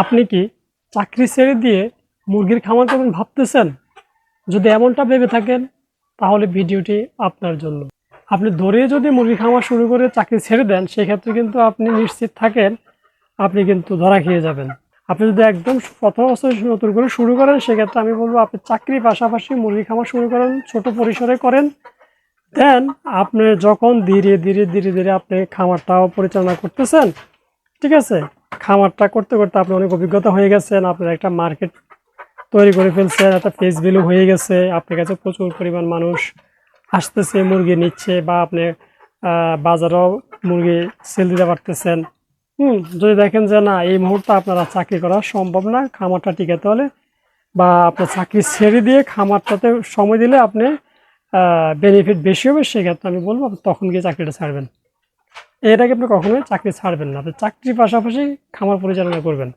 আপনি কি চাকরি ছেড়ে দিয়ে মুরগির খামার করবেন ভাবতেছেন? যদি এমনটা ভেবে থাকেন তাহলে ভিডিওটি আপনার জন্য। আপনি ধরে যদি মুরগি খামার শুরু করে চাকরি ছেড়ে দেন সেক্ষেত্রে কিন্তু আপনি নিশ্চিত থাকেন আপনি কিন্তু ধরা খেয়ে যাবেন। আপনি যদি একদম প্রথম অবস্থায় নতুন করে শুরু করেন সেক্ষেত্রে আমি বলবো আপনি চাকরির পাশাপাশি মুরগি খামার শুরু করেন, ছোট পরিসরে করেন। দেন আপনি যখন ধীরে ধীরে ধীরে ধীরে আপনি খামারটাও পরিচালনা করতেছেন, ঠিক আছে, খামারটা করতে করতে আপনি অনেক অভিজ্ঞতা হয়ে গেছেন, আপনার একটা মার্কেট তৈরি করে ফেলছেন, একটা ফেস ভ্যালু হয়ে গেছে, আপনার কাছে প্রচুর পরিমাণ মানুষ আসতেছে, মুরগি নিচ্ছে, বা আপনি বাজারেও মুরগি সেল দিতে পারতেছেন। যদি দেখেন যে না এই মুহূর্তে আপনারা চাকরি করা সম্ভব না, খামারটা টিকাতে হলে বা আপনার চাকরি ছেড়ে দিয়ে খামারটাতে সময় দিলে আপনি বেনিফিট বেশি হবে, সেক্ষেত্রে আমি বলবো আপনি তখন গিয়ে চাকরিটা ছাড়বেন। এর আগে আপনি কখনোই চাকরি ছাড়বেন না, আপনি চাকরির পাশাপাশি খামার পরিচালনা করবেন।